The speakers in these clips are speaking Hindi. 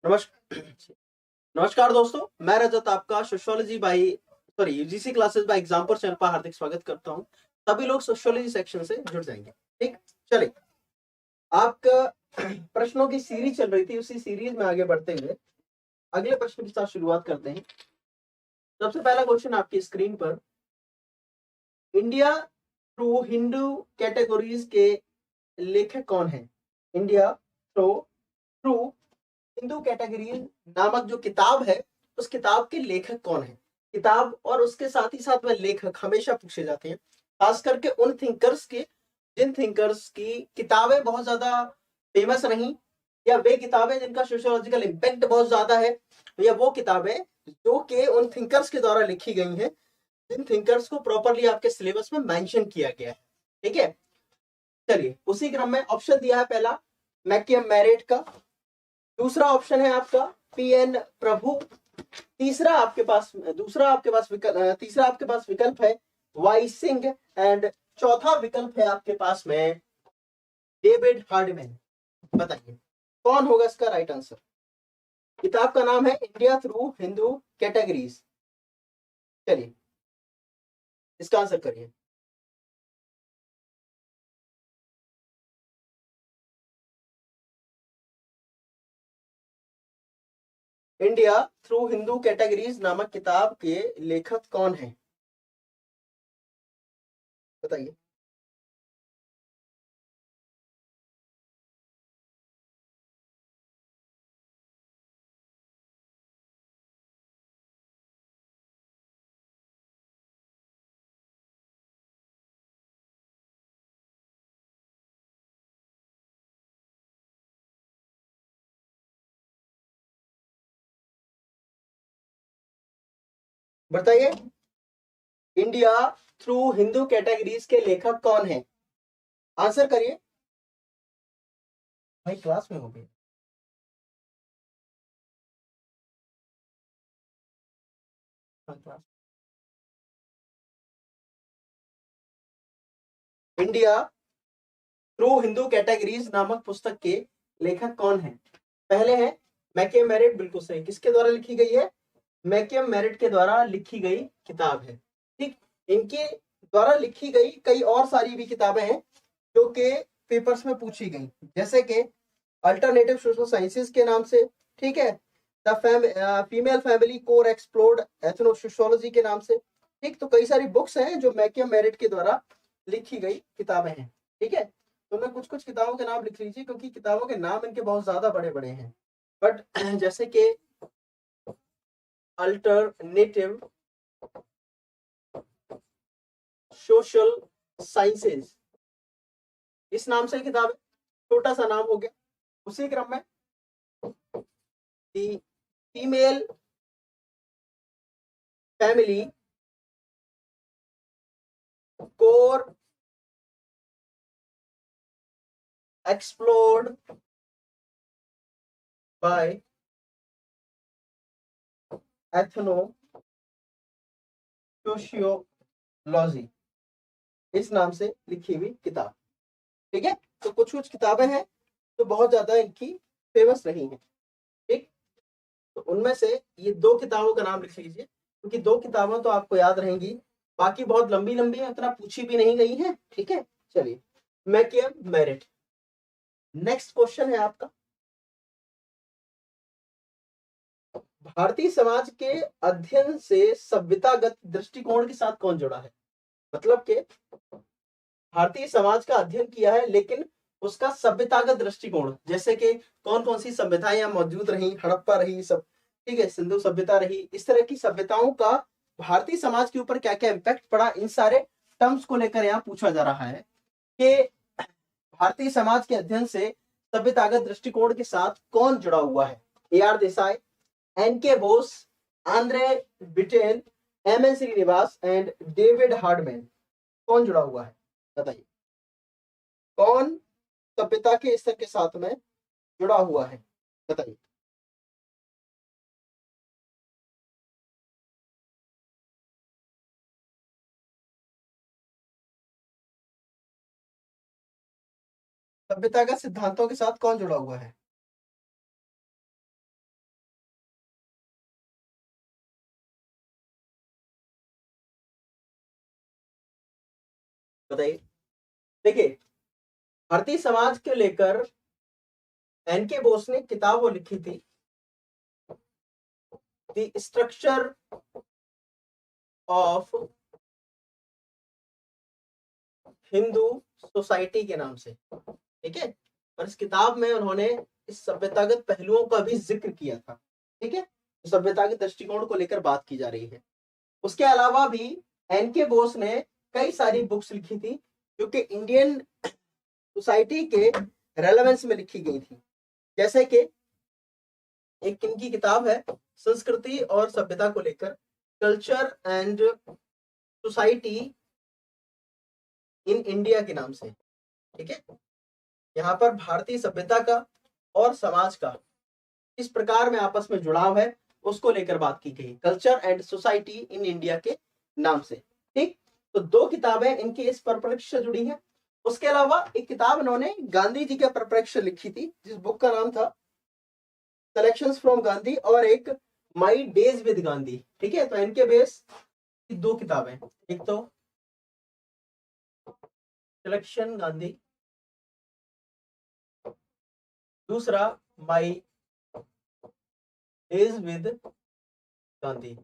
नमस्कार। नमस्कार दोस्तों, मैं रजत आपका sociology by UGC classes by example channel पर हार्दिक स्वागत करता हूं। सभी लोग सोशियोलॉजी सेक्शन से जुड़ जाएंगे। ठीक, चलिए, आपका प्रश्नों की सीरीज चल रही थी, उसी सीरीज में आगे बढ़ते हुए अगले प्रश्न के साथ शुरुआत करते हैं। सबसे पहला क्वेश्चन आपकी स्क्रीन पर, इंडिया थ्रू हिंदू कैटेगरीज के लेखक कौन है? India through through Hindu categories नामक जो किताब है, उस किताब के लेखक कौन है? किताब और उसके साथ ही साथ में लेखक हमेशा पूछे जाते हैं, खास करके उन थिंकर्स के जिन थिंकर्स की किताबें बहुत ज्यादा फेमस रही, या वे किताबें जिनका सोशियोलॉजिकल इम्पैक्ट बहुत ज्यादा है, या वो किताबें जो कि उन थिंकर्स के द्वारा लिखी गई हैं, जिन थिंकर्स को प्रॉपरली आपके सिलेबस में मेंशन किया गया है। ठीक है, चलिए, उसी क्रम में ऑप्शन दिया है पहला मैकियम मैरिट का, दूसरा ऑप्शन है आपका पीएन प्रभु, तीसरा आपके पास विकल्प है वाई सिंह, एंड चौथा विकल्प है आपके पास में डेविड हार्डमैन। बताइए कौन होगा इसका राइट आंसर? किताब का नाम है इंडिया थ्रू हिंदू कैटेगरीज। चलिए, इसका आंसर करिए। इंडिया थ्रू हिंदू कैटेगरीज नामक किताब के लेखक कौन है? बताइए। बताइए, इंडिया थ्रू हिंदू कैटेगरीज के लेखक कौन है? आंसर करिए। भाई क्लास में हो गए। हाँ, class. India through Hindu categories नामक पुस्तक के लेखक कौन है? पहले है मैकियम मैरिट, बिल्कुल सही। किसके द्वारा लिखी गई है? मैकियम मैरिट के द्वारा लिखी गई किताब है। ठीक, इनके द्वारा लिखी गई कई और सारी भी किताबें हैं जो कि पेपर्स में पूछी गई, जैसे कि अल्टरनेटिव सोशल साइंसेज के नाम से, ठीक है, the female family core explored ethno sociology के नाम से। ठीक, तो कई सारी बुक्स हैं जो मैकियम मैरिट के द्वारा लिखी गई किताबें हैं। ठीक है, तो मैं कुछ कुछ किताबों के नाम लिख लीजिए, क्योंकि किताबों के नाम इनके बहुत ज्यादा बड़े बड़े हैं। बट जैसे कि अल्टरनेटिव सोशल साइंसेज, इस नाम से किताब है, छोटा सा नाम हो गया। उसी क्रम में female family core explored by ethno sociology, इस नाम से लिखी हुई किताब। ठीक है, तो कुछ कुछ किताबें हैं तो बहुत ज्यादा इनकी फेमस रही हैं। ठीक, तो उनमें से ये दो किताबों का नाम लिख लीजिए, क्योंकि दो किताबें तो आपको याद रहेंगी, बाकी बहुत लंबी लंबी है, उतना पूछी भी नहीं गई है। ठीक है, चलिए, मैकियम मैरिट। नेक्स्ट क्वेश्चन है आपका, भारतीय समाज के अध्ययन से सभ्यतागत दृष्टिकोण के साथ कौन जुड़ा है? मतलब कि भारतीय समाज का अध्ययन किया है, लेकिन उसका सभ्यतागत दृष्टिकोण, जैसे कि कौन कौन सी सभ्यताएं यहाँ मौजूद रही, हड़प्पा रही सब, ठीक है, सिंधु सभ्यता रही, इस तरह की सभ्यताओं का भारतीय समाज के ऊपर क्या क्या इम्पैक्ट पड़ा, इन सारे टर्म्स को लेकर यहाँ पूछा जा रहा है कि भारतीय समाज के अध्ययन से सभ्यतागत दृष्टिकोण के साथ कौन जुड़ा हुआ है? A R Desai, N K Bose, Andre Beteille, M N Srinivas and David Hardiman, कौन जुड़ा हुआ है? बताइए, कौन सभ्यता के स्तर के साथ में जुड़ा हुआ है? बताइए। सभ्यता का सिद्धांतों के साथ कौन जुड़ा हुआ है? बताइए। देखिए, भारतीय समाज के लेकर एनके बोस ने किताब वो लिखी थी, the structure of Hindu society के नाम से, ठीक है। और इस किताब में उन्होंने इस सभ्यतागत पहलुओं का भी जिक्र किया था, ठीक है। सभ्यता के दृष्टिकोण को लेकर बात की जा रही है। उसके अलावा भी एनके बोस ने कई सारी बुक्स लिखी थी जो कि इंडियन सोसाइटी के रेलेवेंस में लिखी गई थी। जैसे कि एक इनकी किताब है संस्कृति और सभ्यता को लेकर, culture and society in India के नाम से, ठीक है। यहाँ पर भारतीय सभ्यता का और समाज का किस प्रकार में आपस में जुड़ाव है उसको लेकर बात की गई, culture and society in India के नाम से, ठीक। तो दो किताबें इनकी इस परिप्रेक्ष्य से जुड़ी हैं। उसके अलावा एक किताब इन्होंने गांधी जी के परिप्रेक्ष्य लिखी थी, जिस बुक का नाम था कलेक्शंस फ्रॉम गांधी, और एक माई डेज विद गांधी, ठीक है। तो इनके बेस दो किताबें, एक तो कलेक्शन गांधी, दूसरा my days with Gandhi.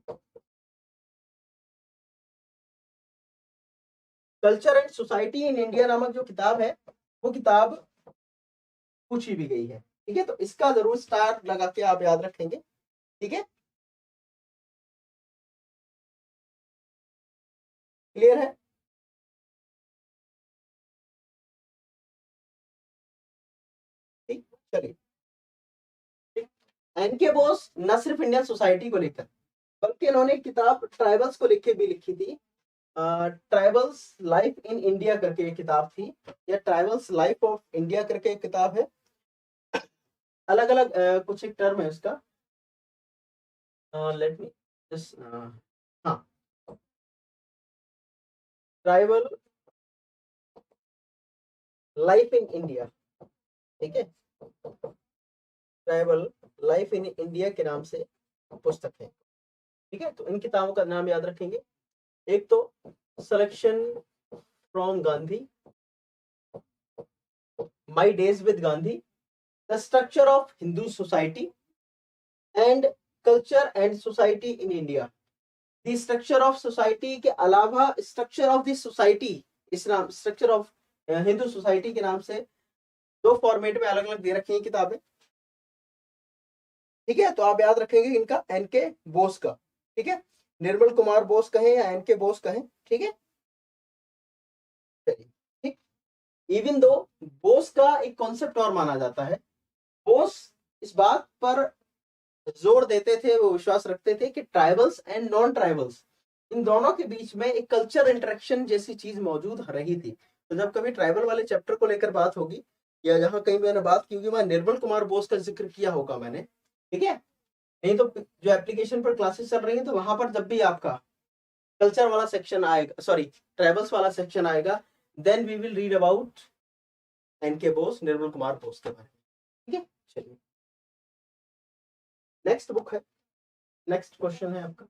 Culture and society in India नामक जो किताब है वो किताब पूछी भी गई है, ठीक है। तो इसका जरूर स्टार लगा के आप याद रखेंगे, ठीक है। क्लियर है? ठीक, चलिए। एनके बोस न सिर्फ इंडियन सोसाइटी को लेकर बल्कि इन्होंने एक किताब ट्राइबल्स को लेके भी लिखी थी, ट्राइबल्स लाइफ इन इंडिया करके एक किताब थी, या ट्राइबल्स लाइफ ऑफ इंडिया करके एक किताब है। अलग अलग कुछ एक टर्म है उसका, लेट मी जस्ट, हाँ, ट्राइबल लाइफ इन इंडिया, ठीक है। ट्राइबल लाइफ इन इंडिया के नाम से पुस्तक है, ठीक है। तो इन किताबों का नाम याद रखेंगे। एक तो selection from Gandhi, my days with Gandhi, the structure of Hindu society and culture and society in India. The structure of society के अलावा स्ट्रक्चर ऑफ द सोसाइटी, इस नाम स्ट्रक्चर ऑफ हिंदू सोसाइटी के नाम से दो फॉर्मेट में अलग अलग दे रखी हैं किताबें, ठीक है। तो आप याद रखेंगे इनका एनके बोस का, ठीक है। निर्मल कुमार बोस कहें या एनके बोस कहें, ठीक है। चलिए, ठीक। इवन दो बोस का एक कॉन्सेप्ट और माना जाता है, बोस इस बात पर जोर देते थे, वो विश्वास रखते थे कि tribals and non tribals in दोनों के बीच में एक कल्चर इंटरेक्शन जैसी चीज मौजूद रही थी। तो जब कभी ट्राइबल वाले चैप्टर को लेकर बात होगी या जहां कहीं मैंने बात की होगी, वहां निर्मल कुमार बोस का जिक्र किया होगा मैंने, ठीक है। नहीं तो जो एप्लीकेशन पर क्लासेस चल रही है तो वहां पर जब भी आपका कल्चर वाला सेक्शन आएगा, सॉरी ट्राइबल्स वाला सेक्शन आएगा, then we will read about NK Bose, Nirmal Kumar Bose के बारे में, ठीक है। चलिए, नेक्स्ट बुक है, नेक्स्ट क्वेश्चन है आपका।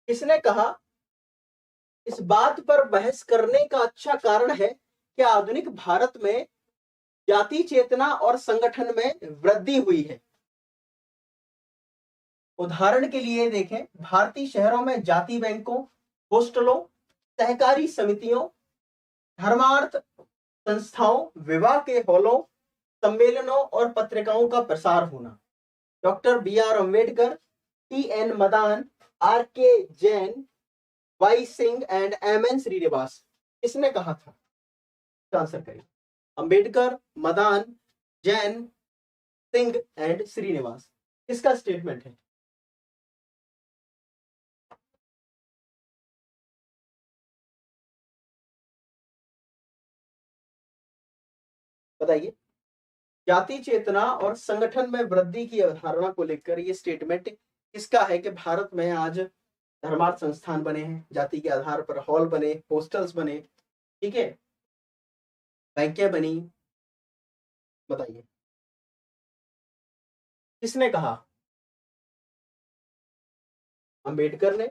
किसने कहा इस बात पर बहस करने का अच्छा कारण है कि आधुनिक भारत में जाति चेतना और संगठन में वृद्धि हुई है। उदाहरण के लिए देखें, भारतीय शहरों में जाति बैंकों, हॉस्टलों, सहकारी समितियों, धर्मार्थ संस्थाओं, विवाह के हॉलों, सम्मेलनों और पत्रिकाओं का प्रसार होना। Doctor B R Ambedkar, T N Madan, R K Jain, Y Singh and M N Srinivas. इसने कहा था, आंसर करिए। अंबेडकर, मदान, जैन, सिंह एंड श्रीनिवास, किसका स्टेटमेंट है? बताइए। जाति चेतना और संगठन में वृद्धि की अवधारणा को लेकर ये स्टेटमेंट किसका है कि भारत में आज धर्मार्थ संस्थान बने हैं, जाति के आधार पर हॉल बने, हॉस्टल्स बने, ठीक है, बैंकें बनी। बताइए, किसने कहा? अंबेडकर ने,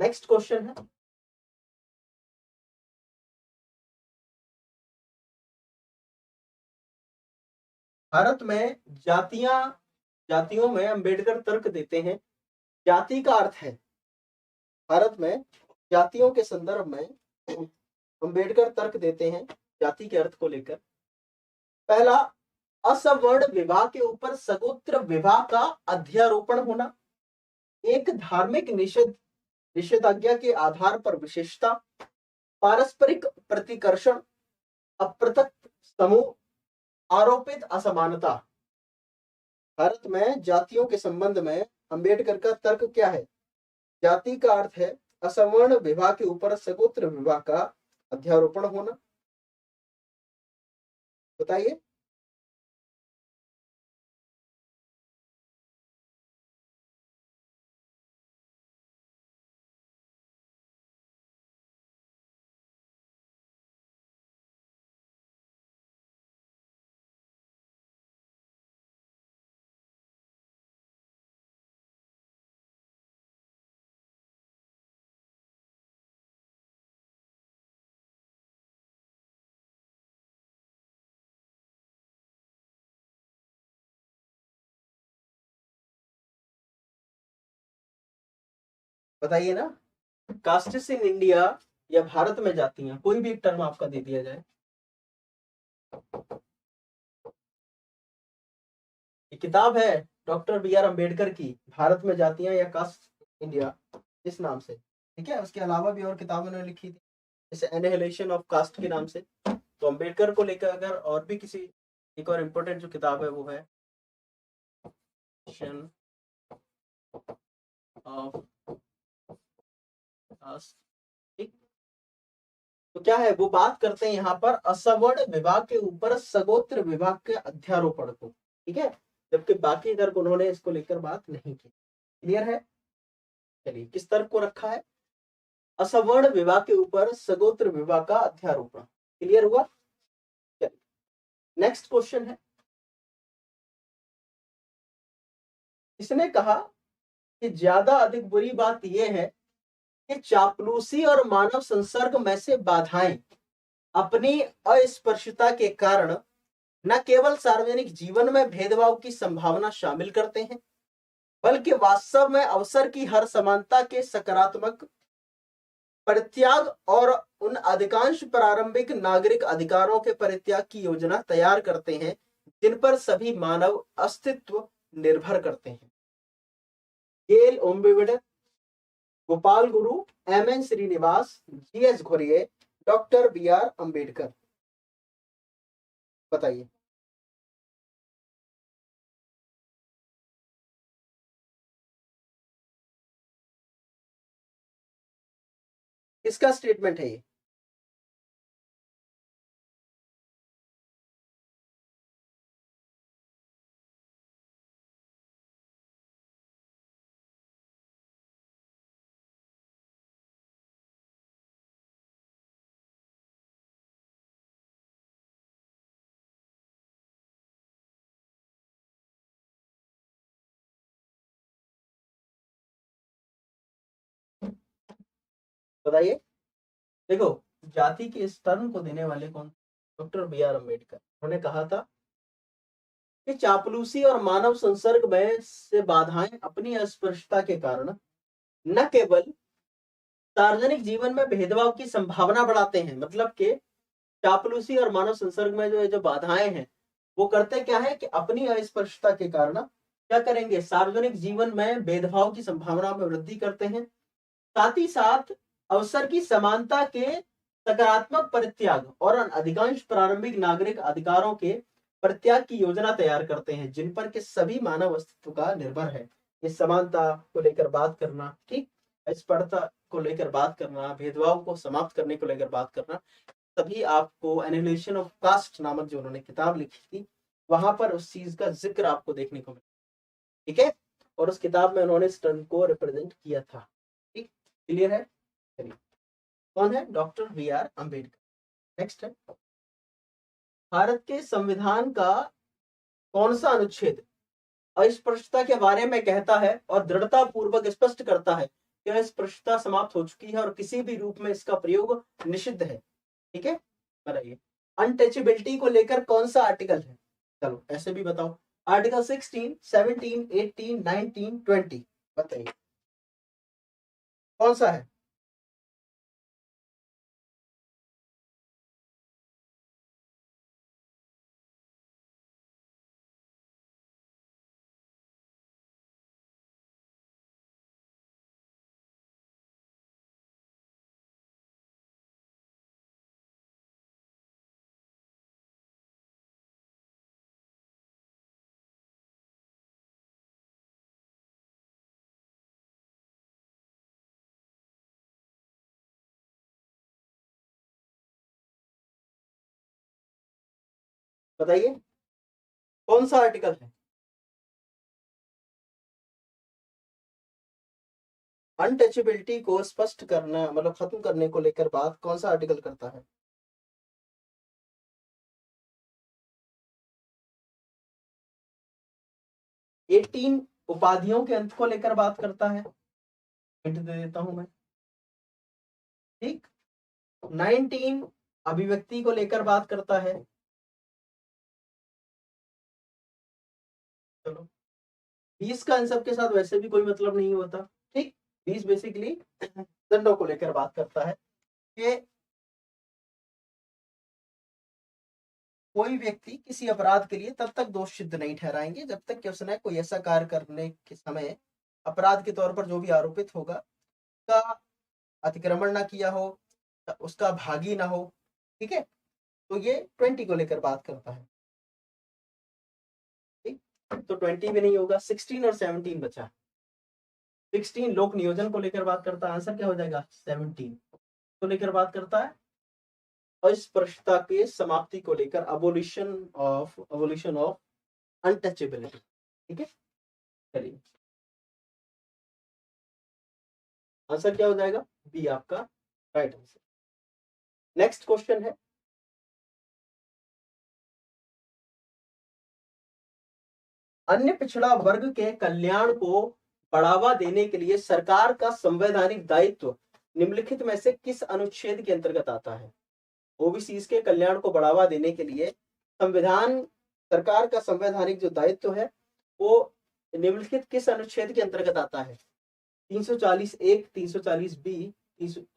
नेक्स्ट क्वेश्चन है, भारत में जातियों में अंबेडकर तर्क देते हैं, जाति का अर्थ है, भारत में जातियों के संदर्भ में अंबेडकर तर्क देते हैं जाति के अर्थ को लेकर। पहला, असवर्ण विवाह के ऊपर सगोत्र विवाह का अध्यारोपण होना, एक धार्मिक निषेधाज्ञा के आधार पर विशेषता, पारस्परिक प्रतिकर्षण, अप्रत्यक्ष समूह, आरोपित असमानता। भारत में जातियों के संबंध में अंबेडकर का तर्क क्या है? जाति का अर्थ है असवर्ण विवाह के ऊपर सगोत्र विवाह का अध्यारोपण होना। बताइए। बताइए ना, कास्टिस इन इंडिया या भारत में जातियां, कोई भी एक टर्म आपका दे दिया जाए। ये किताब है डॉक्टर बी आर अम्बेडकर की, भारत में जातियां या कास्ट इंडिया, इस नाम से। ठीक है, उसके अलावा भी और किताबें उन्होंने लिखी थी, जैसे एनिहिलेशन ऑफ कास्ट के नाम से। तो अम्बेडकर को लेकर अगर और भी किसी एक और इम्पोर्टेंट जो किताब है वो है ऑफ कास्ट। ठीक, तो क्या है वो बात करते हैं यहाँ पर असवर्ण विवाह के ऊपर सगोत्र विवाह के अध्यारोपण को। ठीक है, जबकि बाकी तर्क उन्होंने इसको लेकर बात नहीं की। क्लियर है? चलिए, किस तर्क को रखा है? असवर्ण विवाह के ऊपर सगोत्र विवाह का अध्यारोपण। क्लियर हुआ? चलिए, नेक्स्ट क्वेश्चन है, इसने कहा कि ज्यादा अधिक बुरी बात यह है कि चापलूसी और मानव संसर्ग में से बाधाएं अपनी अस्पृश्यता के कारण न केवल सार्वजनिक जीवन में भेदभाव की संभावना शामिल करते हैं, बल्कि वास्तव में अवसर की हर समानता के सकारात्मक परित्याग और उन अधिकांश प्रारंभिक नागरिक अधिकारों के परित्याग की योजना तैयार करते हैं जिन पर सभी मानव अस्तित्व निर्भर करते हैं। गेल Omvedt, Gopal Guru, MN. Srinivas, GS. Ghurye, doctor B R Ambedkar. बताइए। किसका स्टेटमेंट है ये? बताइए। देखो, जाति के इस टर्म को देने वाले कौन? Doctor B R Ambedkar. उन्होंने कहा था कि चापलूसी और मानव संसर्ग में से बाधाएं अपनी अस्पृश्यता के कारण न केवल सार्वजनिक जीवन में भेदभाव की संभावना बढ़ाते हैं, मतलब कि चापलूसी और मानव संसर्ग में जो बाधाएं हैं वो करते क्या है कि अपनी अस्पृश्यता के कारण क्या करेंगे, सार्वजनिक जीवन में भेदभाव की संभावना में वृद्धि करते हैं, साथ ही साथ अवसर की समानता के सकारात्मक परित्याग और अधिकांश प्रारंभिक नागरिक अधिकारों के परित्याग की योजना तैयार करते हैं जिन पर के सभी मानव अस्तित्व का निर्भर है। ये समानता को लेकर बात करना, ठीक, स्पर्धा को लेकर बात करना, भेदभाव को समाप्त करने को लेकर बात करना, तभी आपको एनिहिलेशन ऑफ कास्ट नामक जो उन्होंने किताब लिखी थी वहां पर उस चीज का जिक्र आपको देखने को मिला। ठीक है, और उस किताब में उन्होंने इस टर्म को रिप्रेजेंट किया था। ठीक, क्लियर है? चलिए, कौन है? Doctor B R Ambedkar. Next है, भारत के संविधान का कौन सा अनुच्छेद अस्पृश्यता के बारे में कहता है और दृढ़ता पूर्वक स्पष्ट करता है यह स्पृश्यता समाप्त हो चुकी है और किसी भी रूप में इसका प्रयोग निषिद्ध है। ठीक है, बताइए अनटचेबिलिटी को लेकर कौन सा आर्टिकल है? चलो ऐसे भी बताओ, आर्टिकल 16, 17, 18, 19, 20, बताइए कौन सा है? बताइए कौन सा आर्टिकल है? अनटचेबिलिटी को स्पष्ट करना मतलब खत्म करने को लेकर बात कौन सा आर्टिकल करता है? 18 उपाधियों के अंत को लेकर बात करता है, हिंट दे देता हूं मैं। ठीक, 19 अभिव्यक्ति को लेकर बात करता है। चलो 20 का इन सब के साथ वैसे भी कोई मतलब नहीं होता। ठीक, 20 बेसिकली दंडों को लेकर बात करता है कि कोई व्यक्ति किसी अपराध के लिए तब तक दोष सिद्ध नहीं ठहराएंगे जब तक कि उसने कोई ऐसा कार्य करने के समय अपराध के तौर पर जो भी आरोपित होगा उसका अतिक्रमण ना किया हो, उसका भागी ना हो। ठीक है, तो ये 20 को लेकर बात करता है। ठीक, तो 20 भी नहीं होगा, 16 और 17 बचा। 16 लोक नियोजन को लेकर बात करता है, आंसर क्या हो जाएगा? 17 को लेकर बात करता है अस्पृश्यता के समाप्ति को लेकर, अबोलिशन ऑफ अनटचेबिलिटी। ठीक है, चलिए आंसर क्या हो जाएगा? बी आपका राइट आंसर। नेक्स्ट क्वेश्चन है, अन्य पिछड़ा वर्ग के कल्याण को बढ़ावा देने के लिए सरकार का संवैधानिक दायित्व निम्नलिखित में से किस अनुच्छेद के अंतर्गत आता है? ओबीसी के कल्याण को बढ़ावा देने के लिए संविधान सरकार का संवैधानिक जो दायित्व है वो निम्नलिखित किस अनुच्छेद के अंतर्गत आता है? 340(1), 340(b)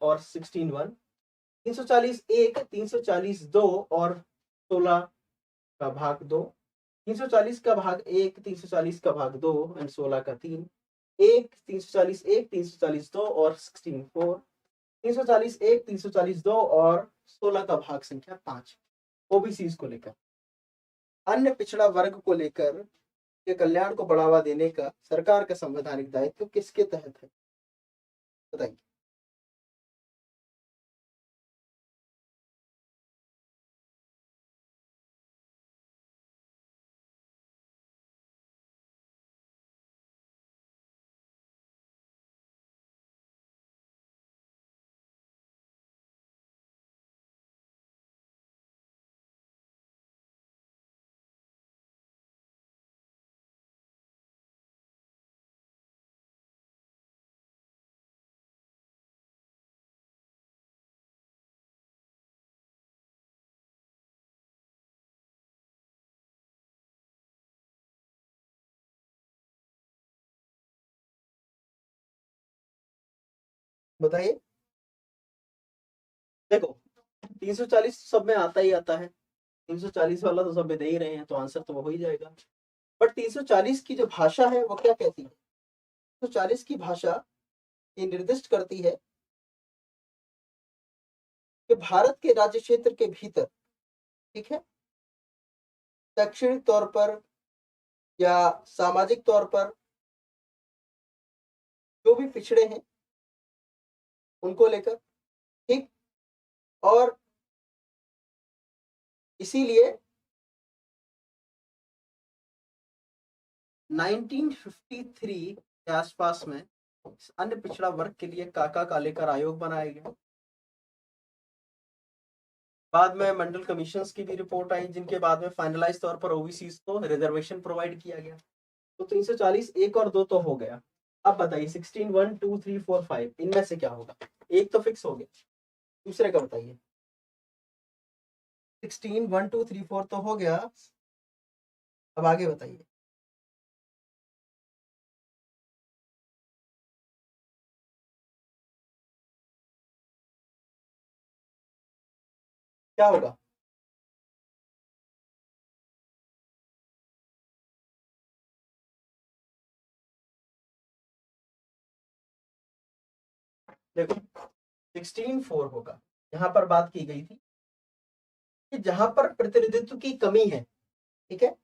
और 16(1), 340(1), 340(2) और 16 का भाग 2, 340 का भाग 1, 340 का भाग 2 एंड 16 का 3, 341, 342 और 16(4), 341, 342 और 16 का भाग संख्या 5, ओबीसी को लेकर। अन्य पिछड़ा वर्ग को लेकर के कल्याण को बढ़ावा देने का सरकार का संवैधानिक दायित्व किसके तहत है? बताइए। बताइए, देखो 340 सब में आता ही आता है, 340 वाला तो सब में दे ही रहे हैं, तो आंसर तो वो हो ही जाएगा। बट 340 की जो भाषा है वो क्या कहती है? 340 की भाषा ये निर्दिष्ट करती है कि भारत के राज्य क्षेत्र के भीतर, ठीक है, शैक्षणिक तौर पर या सामाजिक तौर पर जो भी पिछड़े हैं उनको लेकर, ठीक, और इसीलिए 1953 के आसपास में अन्य पिछड़ा वर्ग के लिए काका कालेकर आयोग बनाया गया। बाद में मंडल कमीशंस की भी रिपोर्ट आई जिनके बाद में फाइनलाइज तौर पर ओबीसी को रिजर्वेशन प्रोवाइड किया गया। तो 340 1 और 2 तो हो गया। अब बताइए 16 1 2 3 4 5 इनमें से क्या होगा? एक तो फिक्स हो गया, दूसरे का बताइए। 16 1 2 3 4 तो हो गया, अब आगे बताइए। क्या होगा? देखो 16 4 होगा। यहाँ पर बात की गई थी कि जहां पर प्रतिनिधित्व की कमी है, ठीक है,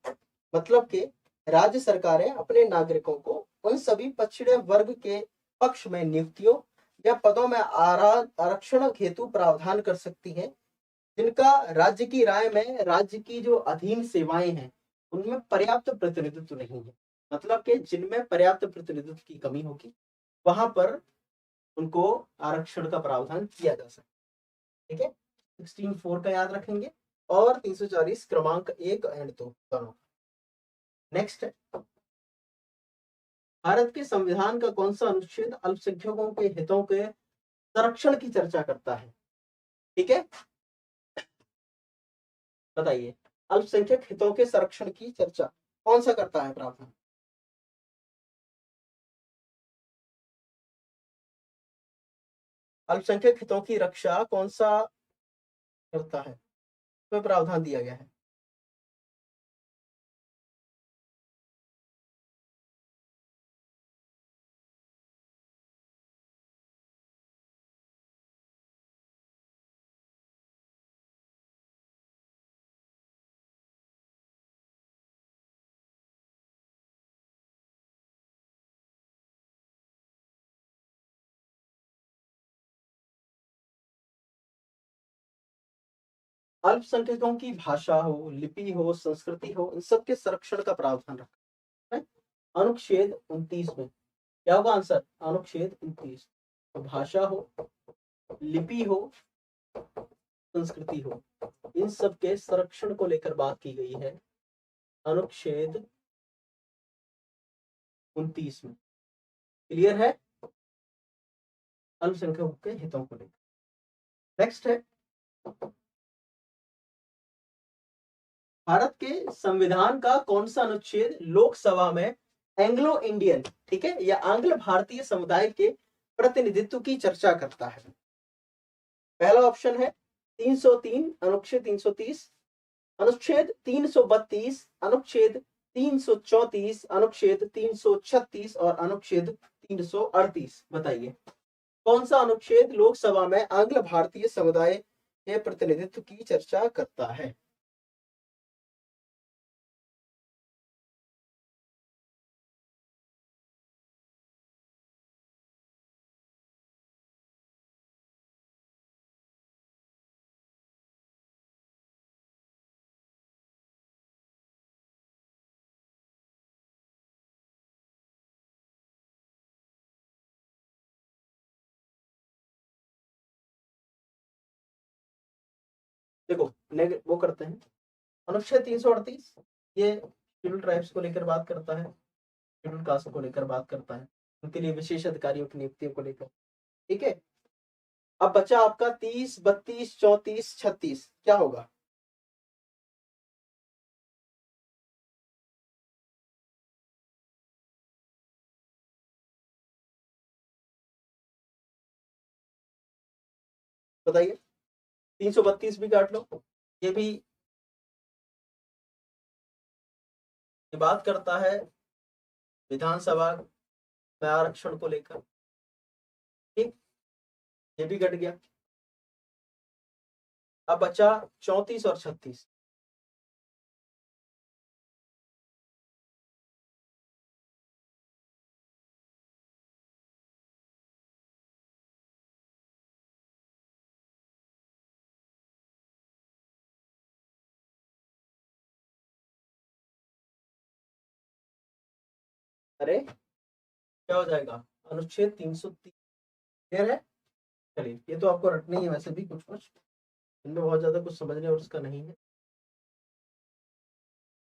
मतलब कि राज्य सरकारें अपने नागरिकों को उन सभी पिछड़े वर्ग के पक्ष में नियुक्तियों या पदों में आरक्षण हेतु प्रावधान कर सकती हैं जिनका राज्य की राय में राज्य की जो अधीन सेवाएं हैं उनमें पर्याप्त प्रतिनिधित्व नहीं है। मतलब कि जिनमें पर्याप्त प्रतिनिधित्व की कमी होगी वहां पर उनको आरक्षण का प्रावधान किया जा सकता है। ठीक है, 16(4) का याद रखेंगे और 340 क्रमांक 1 एंड 2 दोनों। नेक्स्ट है, भारत के संविधान का कौन सा अनुच्छेद अल्पसंख्यकों के हितों के संरक्षण की चर्चा करता है? ठीक है, बताइए। अल्पसंख्यक हितों के संरक्षण की चर्चा कौन सा करता है प्रावधान? अल्पसंख्यक हितों की रक्षा कौन सा करता है, तो प्रावधान दिया गया है? अल्पसंख्यकों की भाषा हो, लिपि हो, संस्कृति हो, इन सब के संरक्षण का प्रावधान रखा है अनुच्छेद 29 में। क्या होगा आंसर? अनुच्छेद 29। तो भाषा हो, लिपि हो, संस्कृति हो, इन सब के संरक्षण को लेकर बात की गई है अनुच्छेद 29 में। क्लियर है? अल्पसंख्यकों के हितों को लेकर। नेक्स्ट है, भारत के संविधान का कौन सा अनुच्छेद लोकसभा में एंग्लो इंडियन, ठीक है, या आंग्ल भारतीय समुदाय के प्रतिनिधित्व की चर्चा करता है? पहला ऑप्शन है 303, अनुच्छेद 330, अनुच्छेद 332, अनुच्छेद 334, अनुच्छेद 336 और अनुच्छेद 338। बताइए कौन सा अनुच्छेद लोकसभा में आंग्ल भारतीय समुदाय के प्रतिनिधित्व की चर्चा करता है? देखो वो करते हैं, अनुच्छेद 338 ये शेड्यूल ट्राइब्स को लेकर बात करता है, शेड्यूल कास्ट को लेकर बात करता है, उनके लिए विशेष अधिकारियों की नियुक्तियों को लेकर। ठीक है, अब बचा आपका 30 32 34 36, क्या होगा? बताइए। 332 भी काट लो, ये भी ये बात करता है विधानसभा में आरक्षण को लेकर। ठीक, ये भी कट गया। अब बचा 34 और 36। अरे क्या हो जाएगा? अनुच्छेद 330। क्लियर है? चलिए, ये तो आपको रटना ही है, वैसे भी कुछ कुछ इनमें बहुत ज्यादा कुछ समझने और उसका नहीं है।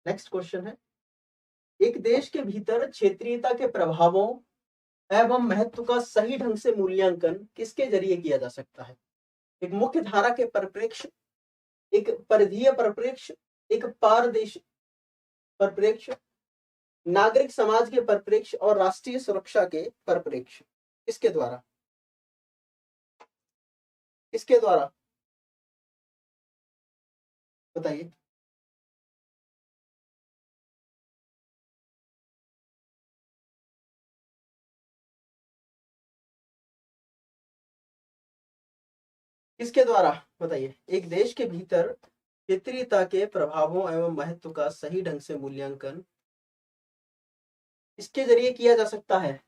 नेक्स्ट क्वेश्चन है, एक देश के भीतर क्षेत्रीयता के प्रभावों एवं महत्व का सही ढंग से मूल्यांकन किसके जरिए किया जा सकता है? एक मुख्य धारा के परिप्रेक्ष्य, एक परिधीय परिप्रेक्ष्य, एक पारदेश परिप्रेक्ष्य, नागरिक समाज के परिप्रेक्ष्य और राष्ट्रीय सुरक्षा के परिप्रेक्ष्य। किसके द्वारा? किसके द्वारा बताइए। किसके द्वारा बताइए। एक देश के भीतर क्षेत्रीयता के प्रभावों एवं महत्व का सही ढंग से मूल्यांकन इसके जरिए किया जा सकता है।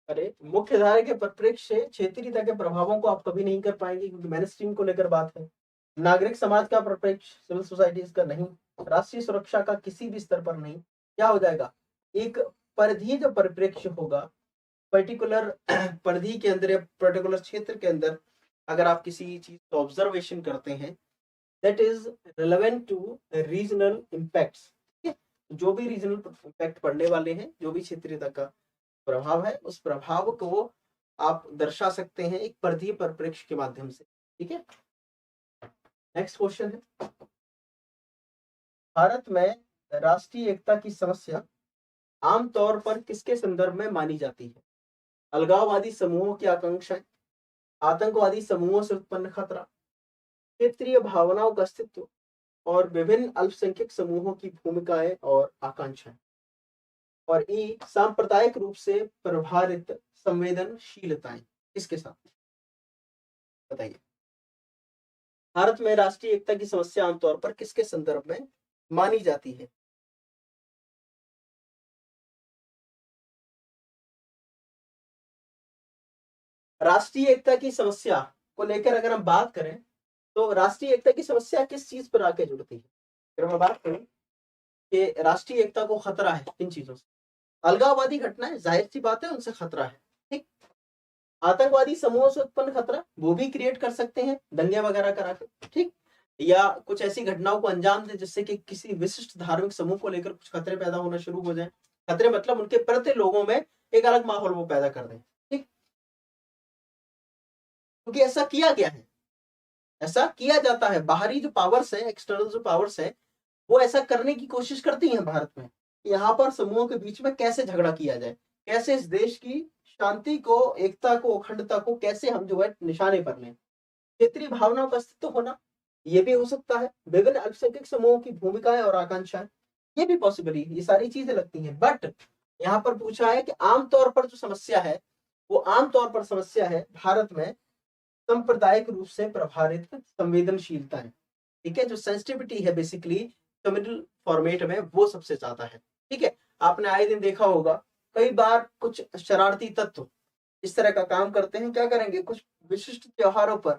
अरे मुख्य धारा के परिप्रेक्ष्य से क्षेत्रीयता के प्रभावों को आप कभी नहीं कर पाएंगे, क्योंकि मेन स्ट्रीम को लेकर बात है। नागरिक समाज का परिप्रेक्ष्य, सिविल सोसाइटीज का नहीं, राष्ट्रीय सुरक्षा का किसी भी स्तर पर नहीं। क्या हो जाएगा? एक परिधीय जो परिप्रेक्ष्य होगा, पर्टिकुलर परिधि के अंदर या पर्टिकुलर क्षेत्र के अंदर अगर आप किसी चीज का ऑब्जर्वेशन करते हैं, that is relevant to regional impacts. जो भी रीजनल इम्पैक्ट पड़ने वाले हैं, जो भी क्षेत्रीयता का प्रभाव है, उस प्रभाव को आप दर्शा सकते हैं एक परिधीय परिप्रेक्ष्य के माध्यम से। ठीक है, नेक्स्ट क्वेश्चन है, भारत में राष्ट्रीय एकता की समस्या आमतौर पर किसके संदर्भ में मानी जाती है? अलगाववादी समूहों की आकांक्षाएं, आतंकवादी समूहों से उत्पन्न खतरा, क्षेत्रीय भावनाओं का अस्तित्व, और विभिन्न अल्पसंख्यक समूहों की भूमिकाएं और आकांक्षाएं, और ई सांप्रदायिक रूप से प्रभावित संवेदनशीलताएं। इसके साथ बताइए, भारत में राष्ट्रीय एकता की समस्या आमतौर पर किसके संदर्भ में मानी जाती है? राष्ट्रीय एकता की समस्या को लेकर अगर हम बात करें, तो राष्ट्रीय एकता की समस्या किस चीज पर आके जुड़ती है? अगर मैं बात करूं कि राष्ट्रीय एकता को खतरा है किन चीजों से, अलगाववादी घटनाएं, जाहिर सी बात है उनसे खतरा है। ठीक, आतंकवादी समूहों से उत्पन्न खतरा, वो भी क्रिएट कर सकते हैं दंगे वगैरह करा के। ठीक, या कुछ ऐसी घटनाओं को अंजाम दे जिससे कि किसी विशिष्ट धार्मिक समूह को लेकर कुछ खतरे पैदा होना शुरू हो जाए। खतरे मतलब उनके प्रति लोगों में एक अलग माहौल वो पैदा कर दें। ठीक, क्योंकि ऐसा किया गया है, ऐसा किया जाता है। बाहरी जो पावर्स है, एक्सटर्नल जो पावर्स है, वो ऐसा करने की कोशिश करती हैं भारत में। यहाँ पर समूहों के बीच में कैसे झगड़ा किया जाए, कैसे इस देश की शांति को, एकता को, अखंडता को कैसे हम जो है निशाने पर लें। क्षेत्रीय भावनाओं का अस्तित्व होना, ये भी हो सकता है। विभिन्न अल्पसंख्यक समूहों की भूमिकाएं और आकांक्षाएं, ये भी पॉसिबल है। ये सारी चीजें लगती हैं। बट यहाँ पर पूछा है कि आमतौर पर जो समस्या है, वो आमतौर पर समस्या है भारत में सांप्रदायिक रूप से प्रभावित संवेदनशीलता है। ठीक है, जो सेंसिटिविटी है बेसिकली कम्युनल फॉर्मेट में, वो सबसे ज्यादा है। ठीक है, आपने आए दिन देखा होगा कई बार कुछ शरारती तत्व इस तरह का काम करते हैं। क्या करेंगे, कुछ विशिष्ट त्योहारों पर,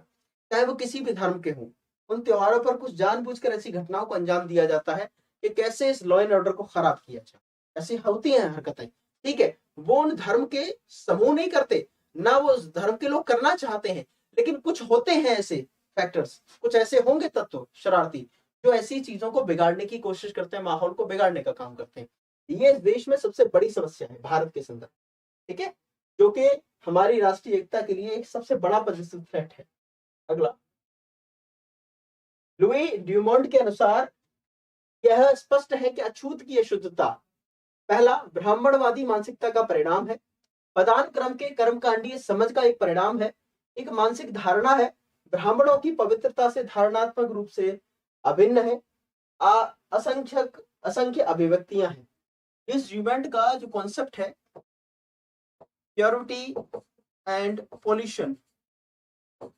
चाहे वो किसी भी धर्म के हों, उन त्योहारों पर कुछ जानबूझकर ऐसी घटनाओं को अंजाम दिया जाता है कि कैसे इस लॉ एंड ऑर्डर को खराब किया जाए। ऐसी होती हैं हरकतें। ठीक है, वो उन धर्म के समूह नहीं करते, ना वो उस धर्म के लोग करना चाहते हैं, लेकिन कुछ होते हैं ऐसे फैक्टर्स, कुछ ऐसे होंगे तत्व शरारती, जो ऐसी चीजों को बिगाड़ने की कोशिश करते हैं, माहौल को बिगाड़ने का काम करते हैं। ये इस देश में सबसे बड़ी समस्या है भारत के संदर्भ। ठीक है, जो कि हमारी राष्ट्रीय एकता के लिए एक सबसे बड़ा पॉजिटिव थ्रेट है। अगला, लुई ड्यूमोंट के अनुसार यह स्पष्ट है कि अछूत की अशुद्धता पहला ब्राह्मणवादी मानसिकता का परिणाम है, पदान क्रम के कर्मकांडीय समझ का एक परिणाम है, एक मानसिक धारणा है, ब्राह्मणों की पवित्रता से धारणात्मक रूप से अभिन्न है, असंख्य अभिव्यक्तियां हैं। इस ड्यूमोंट का जो कॉन्सेप्ट है, प्योरिटी एंड पोल्यूशन,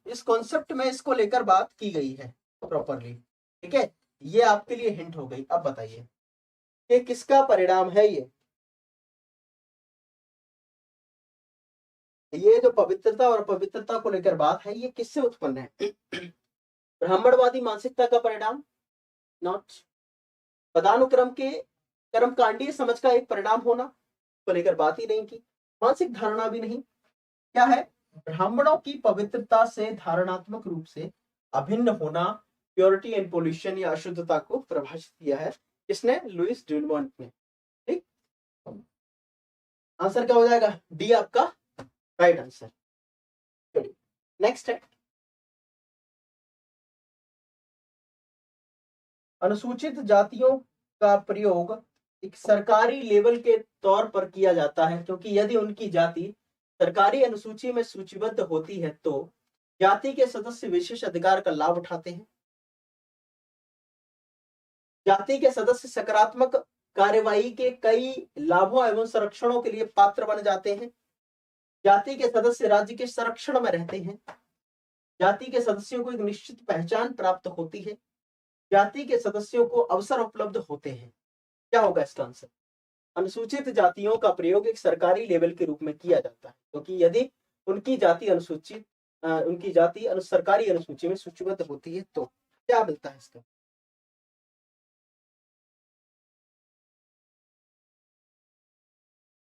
इस कॉन्सेप्ट में इसको लेकर बात की गई है प्रॉपरली। ठीक है, ये आपके लिए हिंट हो गई। अब बताइए कि किसका परिणाम है ये जो पवित्रता और पवित्रता को लेकर बात है, ये किससे उत्पन्न है? ब्राह्मणवादी मानसिकता का परिणाम, नॉट। पदानुक्रम के कर्मकांडीय समझ का एक परिणाम होना, को लेकर बात ही नहीं की। मानसिक धारणा भी नहीं। क्या है? ब्राह्मणों की पवित्रता से धारणात्मक रूप से अभिन्न होना, प्योरिटी एंड पोल्यूशन या अशुद्धता को परिभाषित किया है। किसने? लुइस ड्यूमॉन्ट ने। ठीक, आंसर क्या हो जाएगा? डी आपका राइट आंसर। नेक्स्ट है, अनुसूचित जातियों का प्रयोग एक सरकारी लेवल के तौर पर किया जाता है, क्योंकि यदि उनकी जाति सरकारी अनुसूची में सूचीबद्ध होती है तो जाति के सदस्य विशेष अधिकार का लाभ उठाते हैं। जाति के सदस्य सकारात्मक कार्यवाही के कई लाभों एवं संरक्षणों के लिए पात्र बन जाते हैं। जाति के सदस्य राज्य के संरक्षण में रहते हैं। जाति के सदस्यों को एक निश्चित पहचान प्राप्त होती है। जाति के सदस्यों को अवसर उपलब्ध होते हैं। क्या होगा इसका आंसर? अनुसूचित जातियों का प्रयोग एक सरकारी लेवल के रूप में किया जाता है, क्योंकि यदि उनकी जाति सरकारी अनुसूची में सूचीबद्ध होती है तो क्या मिलता है इसका?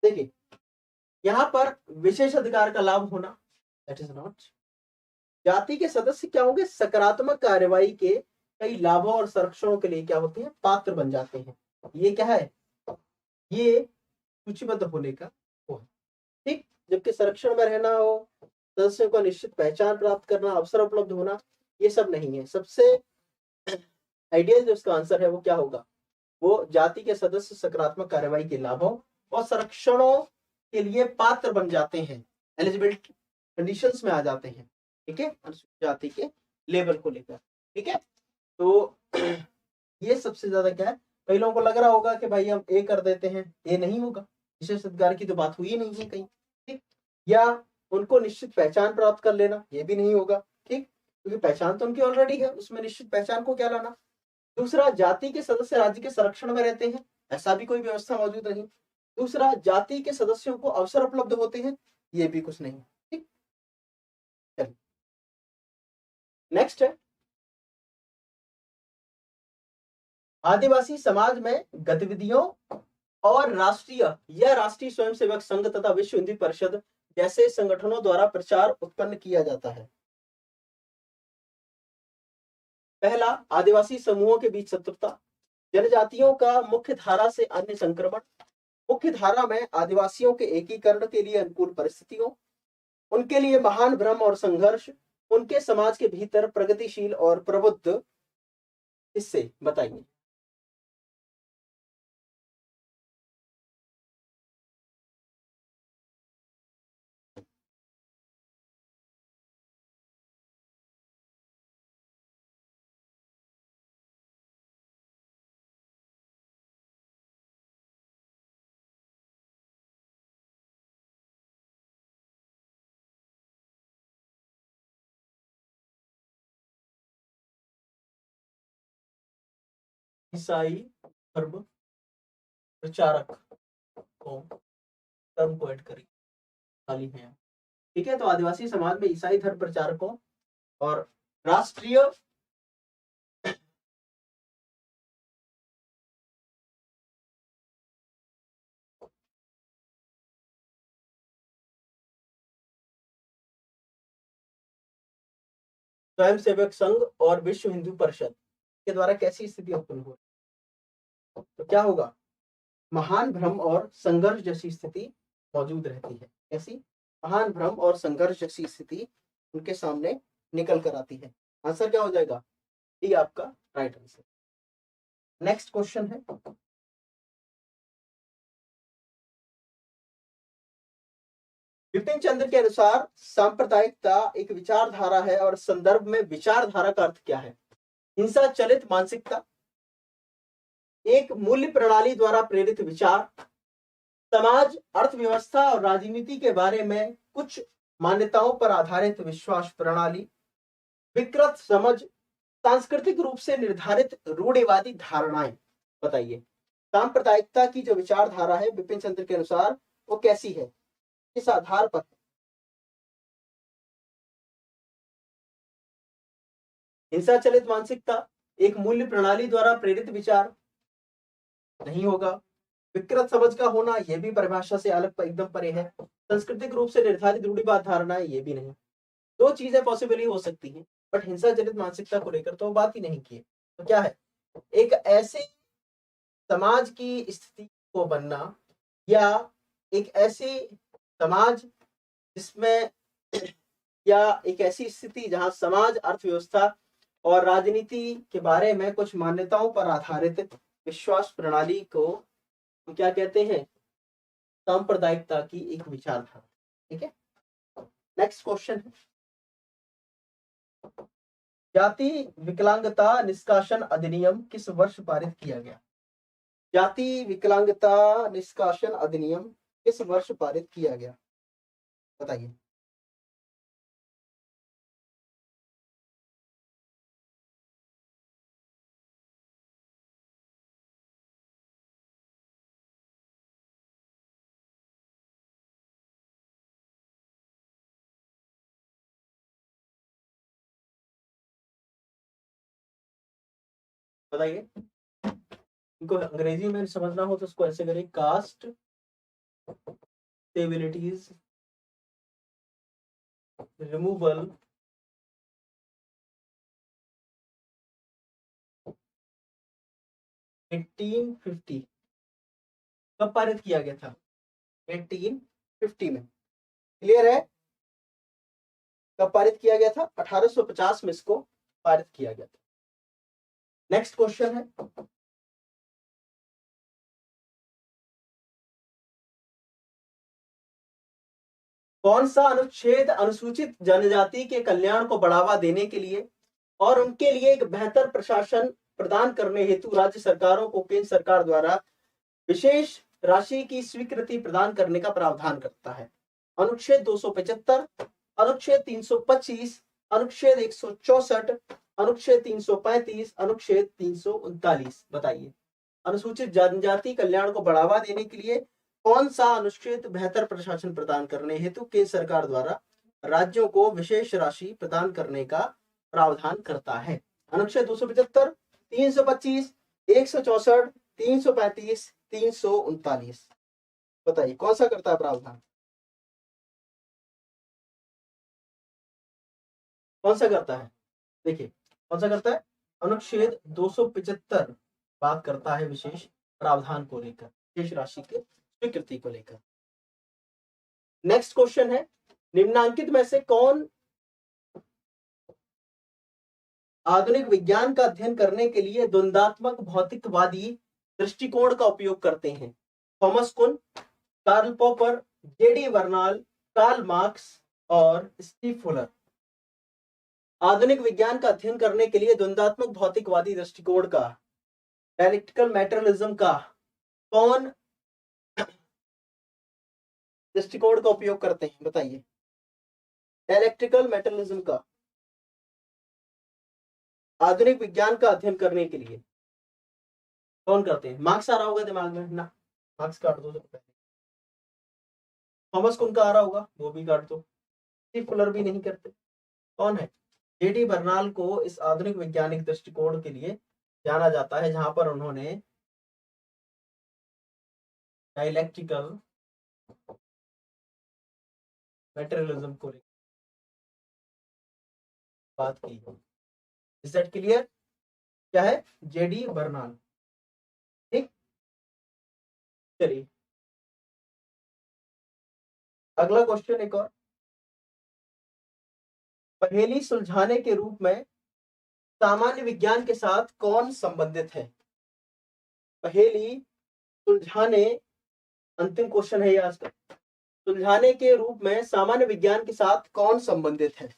देखिए, यहां पर विशेष अधिकार का लाभ होना, दैट इज नॉट। जाति के सदस्य क्या होंगे? सकारात्मक कार्यवाही के कई लाभों और संरक्षणों के लिए क्या होते हैं? पात्र बन जाते हैं। ये क्या है? ये सूचीबद्ध होने का वो है। ठीक, जबकि संरक्षण में रहना हो, सदस्यों को निश्चित पहचान प्राप्त करना, अवसर उपलब्ध होना, ये सब नहीं है। सबसे आइडियल जो इसका आंसर है वो क्या होगा? वो जाति के सदस्य सकारात्मक कार्यवाही के लाभों और संरक्षणों के लिए पात्र बन जाते हैं, एलिजिबिलिटी कंडीशंस में आ जाते हैं। ठीक है, अनुसूचित जाति के लेवल को लेकर। ठीक है, तो ये सबसे ज्यादा क्या है? कई लोगों को लग रहा होगा कि भाई हम ए कर देते हैं, ये नहीं होगा, विशेष अधिकार की तो बात हुई नहीं है कहीं। ठीक, या उनको निश्चित पहचान प्राप्त कर लेना, ये भी नहीं होगा। ठीक, क्योंकि पहचान तो उनकी ऑलरेडी है, उसमें निश्चित पहचान को क्या लाना। दूसरा, जाति के सदस्य राज्य के संरक्षण में रहते हैं, ऐसा भी कोई व्यवस्था मौजूद नहीं। दूसरा, जाति के सदस्यों को अवसर उपलब्ध होते हैं, ये भी कुछ नहीं। ठीक, चलिए नेक्स्ट है, आदिवासी समाज में गतिविधियों और राष्ट्रीय स्वयंसेवक संघ तथा विश्व हिंदी परिषद जैसे संगठनों द्वारा प्रचार उत्पन्न किया जाता है। पहला, आदिवासी समूहों के बीच शत्रुता, जनजातियों का मुख्य धारा से अन्य संक्रमण, मुख्य धारा में आदिवासियों के एकीकरण के लिए अनुकूल परिस्थितियों, उनके लिए महान भ्रम और संघर्ष, उनके समाज के भीतर प्रगतिशील और प्रबुद्ध हिस्से। बताइए। ईसाई धर्म प्रचारक को टर्म को ऐड करिए, खाली है। ठीक है, तो आदिवासी समाज में ईसाई धर्म प्रचारकों और राष्ट्रीय स्वयंसेवक संघ और विश्व हिंदू परिषद के द्वारा कैसी स्थिति उत्पन्न हो रही, तो क्या होगा? महान भ्रम और संघर्ष जैसी स्थिति मौजूद रहती है। ऐसी महान भ्रम और संघर्ष जैसी स्थिति उनके सामने निकल कर आती है। आंसर क्या हो जाएगा? ये आपका राइट आंसर। नेक्स्ट क्वेश्चन है, विपिन चंद्र के अनुसार सांप्रदायिकता एक विचारधारा है और संदर्भ में विचारधारा का अर्थ क्या है? हिंसा चलित मानसिकता, एक मूल्य प्रणाली द्वारा प्रेरित विचार, समाज, अर्थव्यवस्था और राजनीति के बारे में कुछ मान्यताओं पर आधारित विश्वास प्रणाली, विकृत समझ, सांस्कृतिक रूप से निर्धारित रूढ़िवादी धारणाएं। बताइए, सांप्रदायिकता की जो विचारधारा है विपिन चंद्र के अनुसार वो कैसी है, किस आधार पर? हिंसा चलित मानसिकता एक मूल्य प्रणाली द्वारा प्रेरित विचार नहीं होगा। विकृत समझ का होना यह भी परिभाषा से अलग एकदम परे है। सांस्कृतिक रूप से निर्धारित रूढ़िवाद धारणा ये भी नहीं। दो चीजें पॉसिबली हो सकती हैं, बट हिंसा जनित मानसिकता को लेकर तो बात ही नहीं की है। तो क्या है, एक ऐसे समाज की स्थिति को बनना या एक ऐसी समाज जिसमें या एक ऐसी स्थिति जहां समाज अर्थव्यवस्था और राजनीति के बारे में कुछ मान्यताओं पर आधारित विश्वास प्रणाली को हम क्या कहते हैं, सांप्रदायिकता की एक विचारधारा। ठीक है, नेक्स्ट क्वेश्चन है, जाति विकलांगता निष्कासन अधिनियम किस वर्ष पारित किया गया? जाति विकलांगता निष्कासन अधिनियम किस वर्ष पारित किया गया, बताइए। बताइए, इनको अंग्रेजी में समझना हो तो उसको ऐसे करें, कास्ट स्टेबिलिटीज रिमूवल एटीन 50 कब पारित किया गया था? 1850 में। क्लियर है, कब पारित किया गया था? 1850 में इसको पारित किया गया था। नेक्स्ट क्वेश्चन है, कौन सा अनुच्छेद अनुसूचित जनजाति के कल्याण को बढ़ावा देने के लिए और उनके लिए एक बेहतर प्रशासन प्रदान करने हेतु राज्य सरकारों को केंद्र सरकार द्वारा विशेष राशि की स्वीकृति प्रदान करने का प्रावधान करता है? अनुच्छेद 275, अनुच्छेद 325, अनुच्छेद 164, अनुच्छेद 335, अनुच्छेद 339। बताइए, अनुसूचित जनजाति कल्याण को बढ़ावा देने के लिए कौन सा अनुच्छेद बेहतर प्रशासन प्रदान करने हेतु केंद्र सरकार द्वारा राज्यों को विशेष राशि प्रदान करने का प्रावधान करता है? अनुच्छेद 275, 325, 164, 335, 339। बताइए, कौन सा करता है प्रावधान? कौन सा करता है? देखिए, कौन सा करता है? अनुच्छेद 275 बात करता है विशेष प्रावधान को लेकर, विशेष राशि के स्वीकृति को लेकर। नेक्स्ट क्वेश्चन है, निम्नांकित में से कौन आधुनिक विज्ञान का अध्ययन करने के लिए द्वंद्वात्मक भौतिकवादी दृष्टिकोण का उपयोग करते हैं? Thomas Kuhn, Karl Popper, J D Bernal, Karl Marx और स्टीव फुलर। आधुनिक विज्ञान का अध्ययन करने के लिए द्वंद्वात्मक भौतिकवादी दृष्टिकोण का, डायलेक्टिकल मैटेरियलिज्म का कौन दृष्टिकोण का उपयोग करते हैं? बताइए, डायलेक्टिकल मैटेरियलिज्म का आधुनिक विज्ञान का अध्ययन करने के लिए कौन करते हैं? मार्क्स आ रहा होगा दिमाग में ना, मार्क्स काट दो सबसे पहले। थॉमस कुन का आ रहा होगा, वो भी काट दो। स्टीव फुलर भी नहीं करते। कौन है? जेडी बर्नाल को इस आधुनिक वैज्ञानिक दृष्टिकोण के लिए जाना जाता है, जहां पर उन्होंने डायलेक्टिकल मैटेरियलिज्म को बात की है। Is that clear? क्या है? JD Bernal. ठीक, चलिए अगला क्वेश्चन एक और, पहेली सुलझाने के रूप में सामान्य विज्ञान के साथ कौन संबंधित है? पहेली सुलझाने, अंतिम क्वेश्चन है ये आज का, सुलझाने के रूप में सामान्य विज्ञान के साथ कौन संबंधित है?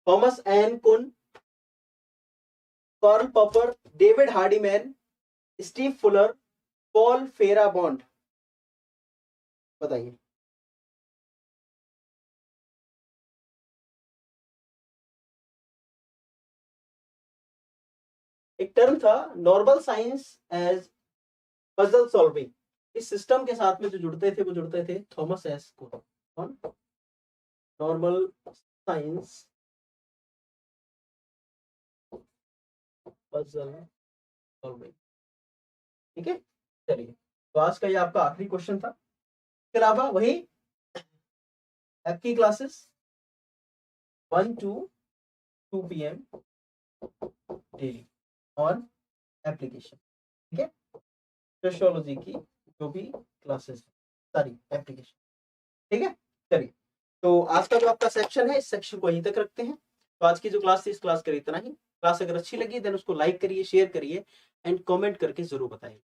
Thomas N Kuhn, Karl Popper, David Hardiman, Steve Fuller, Paul Feyerabend. बताइए। एक टर्म था normal science as puzzle solving, इस सिस्टम के साथ में जो जुड़ते थे वो जुड़ते थे थॉमस एस कुन। कौन? Normal science puzzle solving. ठीक है, चलिए तो आज का ये आपका आखिरी क्वेश्चन था। इसके अलावा वही आपकी क्लासेस 1 to 2 PM डेली और एप्लीकेशन। ठीक है, सोशियोलॉजी की जो भी क्लासेस सारी एप्लीकेशन। ठीक है, चलिए तो आज का जो आपका सेक्शन है इस सेक्शन को यहीं तक रखते हैं। तो आज की जो क्लास थी इस क्लास का इतना ही। क्लास अगर अच्छी लगी देन उसको लाइक करिए, शेयर करिए एंड कमेंट करके जरूर बताइए।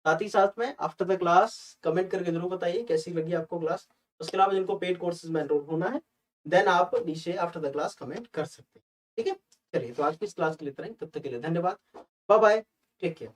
साथ ही साथ में आफ्टर द क्लास कमेंट करके जरूर बताइए कैसी लगी आपको क्लास। उसके अलावा जिनको पेड कोर्सेज में एनरोल होना है देन आप नीचे आफ्टर द क्लास कमेंट कर सकते हैं। ठीक है, चलिए तो आज की इस क्लास के लिए इतना ही। तब तक के लिए धन्यवाद, बाय बाय, टेक केयर।